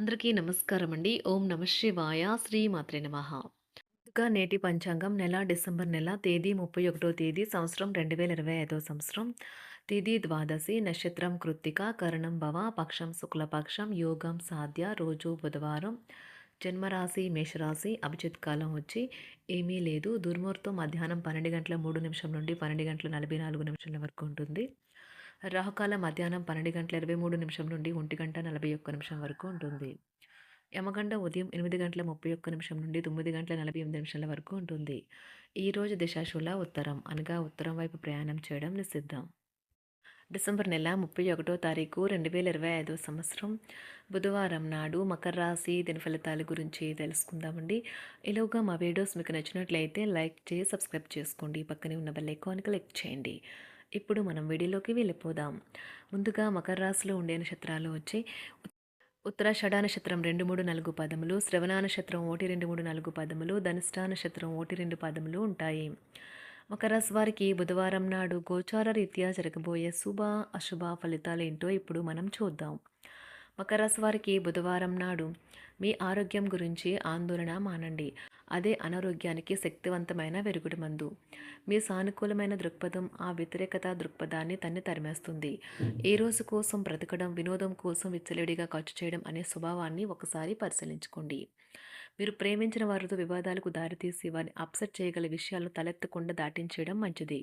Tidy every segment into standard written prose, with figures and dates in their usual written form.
అందరికీ నమస్కారం అండి. ఓం నమ శివాయ. శ్రీ మాత్రే నమః. ముందుగా నేటి పంచాంగం నెల డిసెంబర్ నెల తేదీ 31 తేదీ సంవత్సరం 2025 సంవత్సరం. తిథి ద్వాదశి, నక్షత్రం కృత్తిక, కరణం భవ, పక్షం శుక్లపక్షం, యోగం సాధ్య, రోజు బుధవారం. జన్మరాశి మేషరాశి. అభిజిత్ కాలం వచ్చి ఏమీ లేదు. దుర్ముహూర్తం మధ్యాహ్నం 12 గంటల 3 నిమిషం నుండి 12 గంటల 44 నిమిషాల వరకు ఉంటుంది. రాహుకాలం మధ్యాహ్నం 12 గంటల 23 నిమిషం నుండి 1 గంట 41 నిమిషం వరకు ఉంటుంది. యమగండ ఉదయం 8 గంటల 31 నిమిషం నుండి 9 గంటల 48 నిమిషాల వరకు ఉంటుంది. ఈరోజు దిశాశూల ఉత్తరం, అనగా ఉత్తరం వైపు ప్రయాణం చేయడం నిషిద్ధం. డిసెంబర్ నెల 31 తారీఖు 2025 సంవత్సరం బుధవారం నాడు మకర రాశి దిన ఫలితాల గురించి తెలుసుకుందామండి. ఈలోగా మా వీడియోస్ మీకు నచ్చినట్లయితే లైక్ చేసి సబ్స్క్రైబ్ చేసుకోండి. పక్కనే ఉన్న బెల్ ఐకాన్ క్లిక్ చేయండి. ఇప్పుడు మనం వీడియోలోకి వెళ్ళిపోదాం. ముందుగా మకర రాశిలో ఉండే నక్షత్రాలు వచ్చి ఉత్తరాషాఢ నక్షత్రం 2, 3, 4 పదములు, శ్రవణ నక్షత్రం 1, 2, 3, 4 పదములు, ధనిష్ఠ నక్షత్రం 1, 2 పదములు ఉంటాయి. మకర రాశి వారికి బుధవారం నాడు గోచార రీత్యా జరగబోయే శుభ అశుభ ఫలితాలు ఏంటో ఇప్పుడు మనం చూద్దాం. మకర రాశి వారికి బుధవారం నాడు మీ ఆరోగ్యం గురించి ఆందోళన మానండి. అదే అనారోగ్యానికి శక్తివంతమైన వెరుగుడు మందు. మీ సానుకూలమైన దృక్పథం ఆ వ్యతిరేకత దృక్పథాన్ని తరిమేస్తుంది. ఏ రోజు కోసం బ్రతకడం, వినోదం కోసం విచ్చలవిడిగా ఖర్చు చేయడం అనే స్వభావాన్ని ఒకసారి పరిశీలించుకోండి. మీరు ప్రేమించిన వారితో వివాదాలకు దారితీసి వారిని అప్సెట్ చేయగల విషయాలను తలెత్తకుండా దాటించేయడం మంచిది.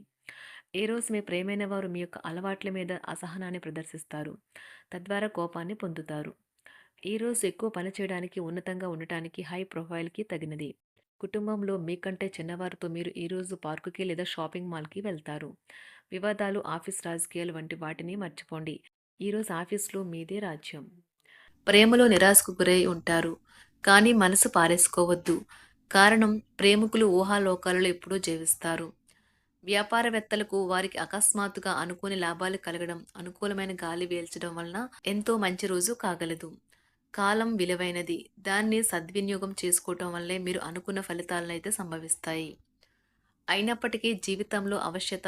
ఏ రోజు మీ ప్రేమైన వారు మీ యొక్క అలవాట్ల మీద అసహనాన్ని ప్రదర్శిస్తారు, తద్వారా కోపాన్ని పొందుతారు. ఈ రోజు ఎక్కువ పని చేయడానికి, ఉన్నతంగా ఉండటానికి, హై ప్రొఫైల్కి తగినది. కుటుంబంలో మీకంటే చిన్నవారితో మీరు ఈరోజు పార్కుకి లేదా షాపింగ్ మాల్కి వెళ్తారు. వివాదాలు, ఆఫీస్ రాజకీయాలు వంటి వాటిని మర్చిపోండి. ఈరోజు ఆఫీస్లో మీదే రాజ్యం. ప్రేమలో నిరాశకు గురై ఉంటారు, కానీ మనసు పారేసుకోవద్దు. కారణం, ప్రేమికులు ఊహాలోకాలలో ఎప్పుడూ జీవిస్తారు. వ్యాపారవేత్తలకు వారికి అకస్మాత్తుగా అనుకోని లాభాలు కలగడం, అనుకూలమైన గాలి వీల్చడం వలన ఎంతో మంచి రోజు కాగలదు. కాలం విలువైనది. దాన్ని సద్వినియోగం చేసుకోవటం వల్లే మీరు అనుకున్న ఫలితాలనైతే సంభవిస్తాయి. అయినప్పటికీ జీవితంలో అవశ్యత,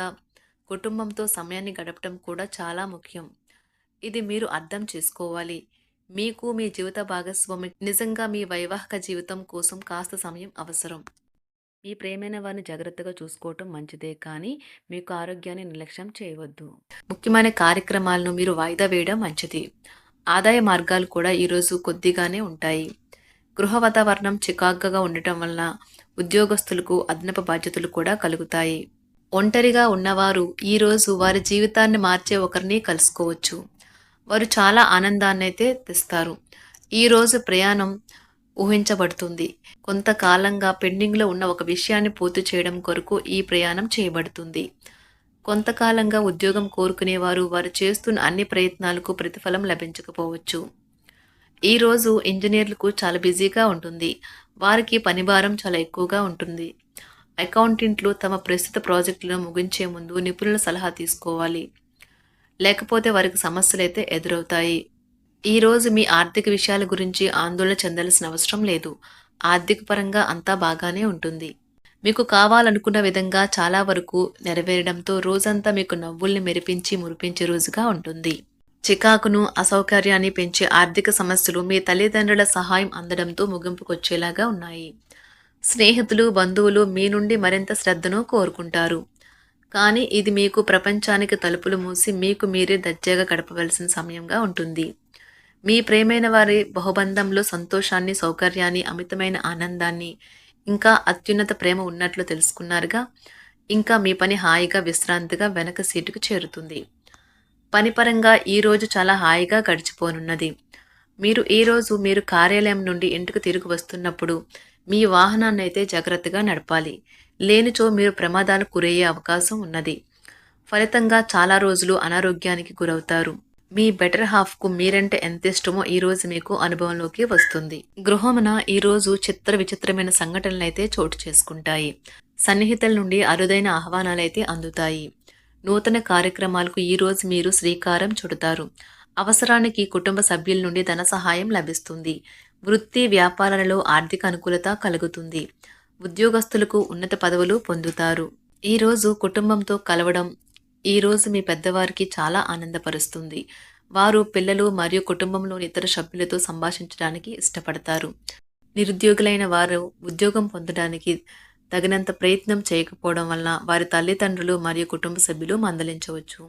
కుటుంబంతో సమయాన్ని గడపడం కూడా చాలా ముఖ్యం. ఇది మీరు అర్థం చేసుకోవాలి. మీకు మీ జీవిత భాగస్వామి నిజంగా మీ వైవాహిక జీవితం కోసం కాస్త సమయం అవసరం. మీ ప్రేమైన వారిని జాగ్రత్తగా చూసుకోవటం మంచిదే, కానీ మీకు ఆరోగ్యాన్ని నిర్లక్ష్యం చేయవద్దు. ముఖ్యమైన కార్యక్రమాలను మీరు వాయిదా వేయడం మంచిది. ఆదాయ మార్గాలు కూడా ఈరోజు కొద్దిగానే ఉంటాయి. గృహ వాతావరణం చికాకుగా ఉండటం వలన ఉద్యోగస్తులకు అదనపు బాధ్యతలు కూడా కలుగుతాయి. ఒంటరిగా ఉన్నవారు ఈరోజు వారి జీవితాన్ని మార్చే ఒకరిని కలుసుకోవచ్చు. వారు చాలా ఆనందాన్ని అయితే తెస్తారు. ఈరోజు ప్రయాణం ఊహించబడుతుంది. కొంతకాలంగా పెండింగ్లో ఉన్న ఒక విషయాన్ని పూర్తి చేయడం కొరకు ఈ ప్రయాణం చేయబడుతుంది. కొంతకాలంగా ఉద్యోగం కోరుకునేవారు వారు చేస్తున్న అన్ని ప్రయత్నాలకు ప్రతిఫలం లభించకపోవచ్చు. ఈరోజు ఇంజనీర్లకు చాలా బిజీగా ఉంటుంది. వారికి పనిభారం చాలా ఎక్కువగా ఉంటుంది. అకౌంటెంట్లు తమ ప్రస్తుత ప్రాజెక్టులను ముగించే ముందు నిపుణుల సలహా తీసుకోవాలి, లేకపోతే వారికి సమస్యలైతే ఎదురవుతాయి. ఈరోజు మీ ఆర్థిక విషయాల గురించి ఆందోళన చెందాల్సిన అవసరం లేదు. ఆర్థిక పరంగా అంతా బాగానే ఉంటుంది. మీకు కావాలనుకున్న విధంగా చాలా వరకు నెరవేరడంతో రోజంతా మీకు నవ్వుల్ని మెరిపించి మురిపించే రోజుగా ఉంటుంది. చికాకును, అసౌకర్యాన్ని పెంచే ఆర్థిక సమస్యలు మీ తల్లిదండ్రుల సహాయం అందడంతో ముగింపుకొచ్చేలాగా ఉన్నాయి. స్నేహితులు, బంధువులు మీ నుండి మరింత శ్రద్ధను కోరుకుంటారు. కానీ ఇది మీకు ప్రపంచానికి తలుపులు మూసి మీకు మీరే దర్జాగా గడపవలసిన సమయంగా ఉంటుంది. మీ ప్రేమైన వారి బహుబంధంలో సంతోషాన్ని, సౌకర్యాన్ని, అమితమైన ఆనందాన్ని, ఇంకా అత్యున్నత ప్రేమ ఉన్నట్లు తెలుసుకున్నారుగా. ఇంకా మీ పని హాయిగా, విశ్రాంతిగా వెనక సీటుకు చేరుతుంది. పనిపరంగా ఈరోజు చాలా హాయిగా గడిచిపోనున్నది. మీరు కార్యాలయం నుండి ఇంటికి తిరిగి వస్తున్నప్పుడు మీ వాహనాన్ని అయితే జాగ్రత్తగా నడపాలి. లేనిచో మీరు ప్రమాదాలకు గురయ్యే అవకాశం ఉన్నది. ఫలితంగా చాలా రోజులు అనారోగ్యానికి గురవుతారు. మీ బెటర్ హాఫ్కు మీరంటే ఎంత ఇష్టమో ఈరోజు మీకు అనుభవంలోకి వస్తుంది. గృహమున ఈరోజు చిత్ర విచిత్రమైన సంఘటనలైతే చోటు చేసుకుంటాయి. సన్నిహితుల నుండి అరుదైన ఆహ్వానాలైతే అందుతాయి. నూతన కార్యక్రమాలకు ఈరోజు మీరు శ్రీకారం చుడతారు. అవసరానికి కుటుంబ సభ్యుల నుండి ధన సహాయం లభిస్తుంది. వృత్తి వ్యాపారాలలో ఆర్థిక అనుకూలత కలుగుతుంది. ఉద్యోగస్తులకు ఉన్నత పదవులు పొందుతారు. ఈరోజు కుటుంబంతో కలవడం ఈరోజు మీ పెద్దవారికి చాలా ఆనందపరుస్తుంది. వారు పిల్లలు మరియు కుటుంబంలోని ఇతర సభ్యులతో సంభాషించడానికి ఇష్టపడతారు. నిరుద్యోగులైన వారు ఉద్యోగం పొందడానికి తగినంత ప్రయత్నం చేయకపోవడం వలన వారి తల్లిదండ్రులు మరియు కుటుంబ సభ్యులు మందలించవచ్చు.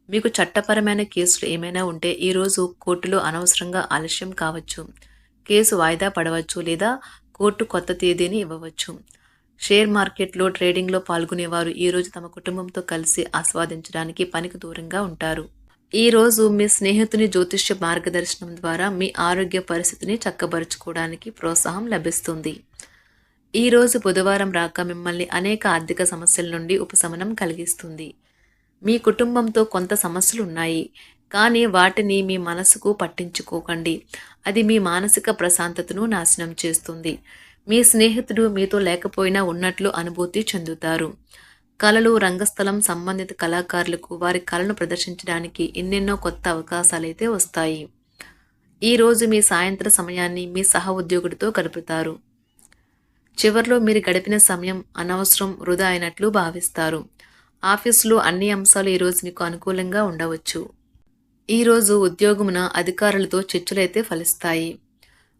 మీకు చట్టపరమైన కేసులు ఏమైనా ఉంటే ఈరోజు కోర్టులో అనవసరంగా ఆలస్యం కావచ్చు. కేసు వాయిదా పడవచ్చు లేదా కోర్టు కొత్త తేదీని ఇవ్వవచ్చు. షేర్ మార్కెట్లో ట్రేడింగ్లో పాల్గొనేవారు ఈరోజు తమ కుటుంబంతో కలిసి ఆస్వాదించడానికి పనికి దూరంగా ఉంటారు. ఈరోజు మీ స్నేహితుని జ్యోతిష్య మార్గదర్శనం ద్వారా మీ ఆరోగ్య పరిస్థితిని చక్కబరుచుకోవడానికి ప్రోత్సాహం లభిస్తుంది. ఈరోజు బుధవారం రాక మిమ్మల్ని అనేక ఆర్థిక సమస్యల నుండి ఉపశమనం కలిగిస్తుంది. మీ కుటుంబంతో కొంత సమస్యలు ఉన్నాయి, కానీ వాటిని మీ మనసుకు పట్టించుకోకండి. అది మీ మానసిక ప్రశాంతతను నాశనం చేస్తుంది. మీ స్నేహితుడు మీతో లేకపోయినా ఉన్నట్లు అనుభూతి చెందుతారు. కళలు, రంగస్థలం సంబంధిత కళాకారులకు వారి కళను ప్రదర్శించడానికి ఎన్నెన్నో కొత్త అవకాశాలైతే వస్తాయి. ఈరోజు మీ సాయంత్ర సమయాన్ని మీ సహ ఉద్యోగుడితో గడుపుతారు. చివర్లో మీరు గడిపిన సమయం అనవసరం, వృధా అయినట్లు భావిస్తారు. ఆఫీసులో అన్ని అంశాలు ఈరోజు మీకు అనుకూలంగా ఉండవచ్చు. ఈరోజు ఉద్యోగమున అధికారులతో చర్చలైతే ఫలిస్తాయి.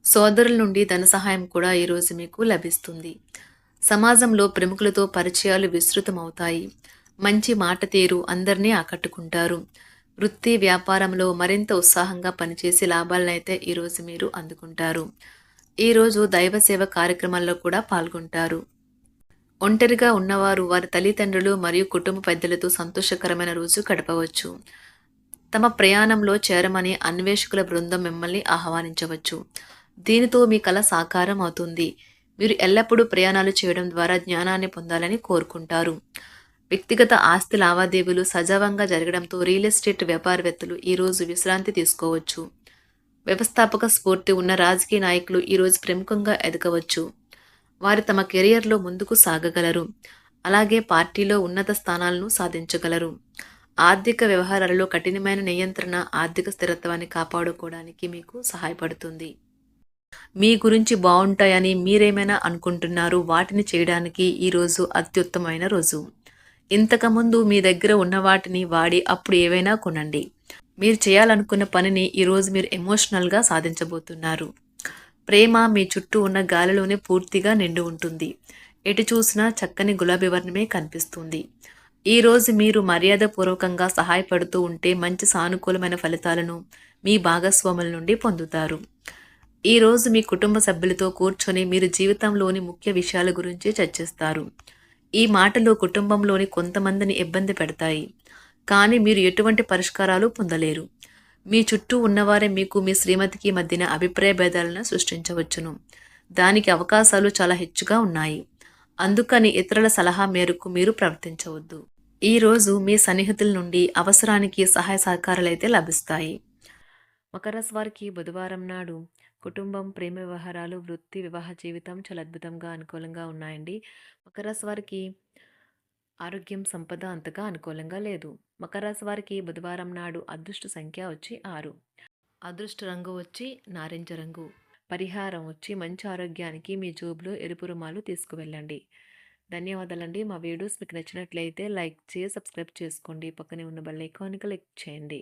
సోదరుల నుండి ధన సహాయం కూడా ఈరోజు మీకు లభిస్తుంది. సమాజంలో ప్రముఖులతో పరిచయాలు విస్తృతమవుతాయి. మంచి మాట తీరు అందరినీ ఆకట్టుకుంటారు. వృత్తి వ్యాపారంలో మరింత ఉత్సాహంగా పనిచేసి లాభాలనైతే ఈరోజు మీరు అందుకుంటారు. ఈరోజు దైవ సేవ కార్యక్రమాల్లో కూడా పాల్గొంటారు. ఒంటరిగా ఉన్నవారు వారి తల్లిదండ్రులు మరియు కుటుంబ పెద్దలతో సంతోషకరమైన రోజు గడపవచ్చు. తమ ప్రయాణంలో చేరమని అన్వేషకుల బృందం మిమ్మల్ని ఆహ్వానించవచ్చు. దీనితో మీ కల సాకారం అవుతుంది. మీరు ఎల్లప్పుడూ ప్రయాణాలు చేయడం ద్వారా జ్ఞానాన్ని పొందాలని కోరుకుంటారు. వ్యక్తిగత ఆస్తి లావాదేవీలు సజావంగా జరగడంతో రియల్ ఎస్టేట్ వ్యాపారవేత్తలు ఈరోజు విశ్రాంతి తీసుకోవచ్చు. వ్యవస్థాపక స్ఫూర్తి ఉన్న రాజకీయ నాయకులు ఈరోజు ప్రముఖంగా ఎదగవచ్చు. వారు తమ కెరియర్లో ముందుకు సాగగలరు. అలాగే పార్టీలో ఉన్నత స్థానాలను సాధించగలరు. ఆర్థిక వ్యవహారాలలో కఠినమైన నియంత్రణ ఆర్థిక స్థిరత్వాన్ని కాపాడుకోవడానికి మీకు సహాయపడుతుంది. మీ గురించి బాగుంటాయని మీరేమైనా అనుకుంటున్నారు, వాటిని చేయడానికి ఈరోజు అత్యుత్తమైన రోజు. ఇంతకుముందు మీ దగ్గర ఉన్న వాటిని వాడి అప్పుడు ఏవైనా కొనండి. మీరు చేయాలనుకున్న పనిని ఈరోజు మీరు ఎమోషనల్గా సాధించబోతున్నారు. ప్రేమ మీ చుట్టూ ఉన్న గాలిలోనే పూర్తిగా నిండి ఉంటుంది. ఎటు చూసినా చక్కని గులాబీ వర్ణమే కనిపిస్తుంది. ఈరోజు మీరు మర్యాదపూర్వకంగా సహాయపడుతూ ఉంటే మంచి సానుకూలమైన ఫలితాలను మీ భాగస్వాముల నుండి పొందుతారు. ఈరోజు మీ కుటుంబ సభ్యులతో కూర్చొని మీరు జీవితంలోని ముఖ్య విషయాల గురించి చర్చిస్తారు. ఈ మాటలు కుటుంబంలోని కొంతమందిని ఇబ్బంది పెడతాయి, కానీ మీరు ఎటువంటి పరిష్కారాలు పొందలేరు. మీ చుట్టూ ఉన్నవారే మీకు మీ శ్రీమతికి మధ్యన అభిప్రాయ భేదాలను సృష్టించవచ్చును. దానికి అవకాశాలు చాలా హెచ్చుగా ఉన్నాయి. అందుకని ఇతరుల సలహా మేరకు మీరు ప్రవర్తించవద్దు. ఈరోజు మీ సన్నిహితుల నుండి అవసరానికి సహాయ సహకారాలైతే లభిస్తాయి. మకర రాశి వారికి బుధవారం నాడు కుటుంబం, ప్రేమ వ్యవహారాలు, వృత్తి, వివాహ జీవితం చాలా అద్భుతంగా అనుకూలంగా ఉన్నాయండి. మకర రాశి వారికి ఆరోగ్యం, సంపద అంతగా అనుకూలంగా లేదు. మకర రాశి వారికి బుధవారం నాడు అదృష్ట సంఖ్య వచ్చి 6. అదృష్ట రంగు వచ్చి నారింజ రంగు. పరిహారం వచ్చి మంచి ఆరోగ్యానికి మీ జోబులో ఎరుపు రుమాలు తీసుకువెళ్ళండి. ధన్యవాదాలండి. మా వీడియోస్ మీకు నచ్చినట్లయితే లైక్ చేసి సబ్స్క్రైబ్ చేసుకోండి. పక్కనే ఉన్న బెల్ ఐకాన్‌ని క్లిక్ చేయండి.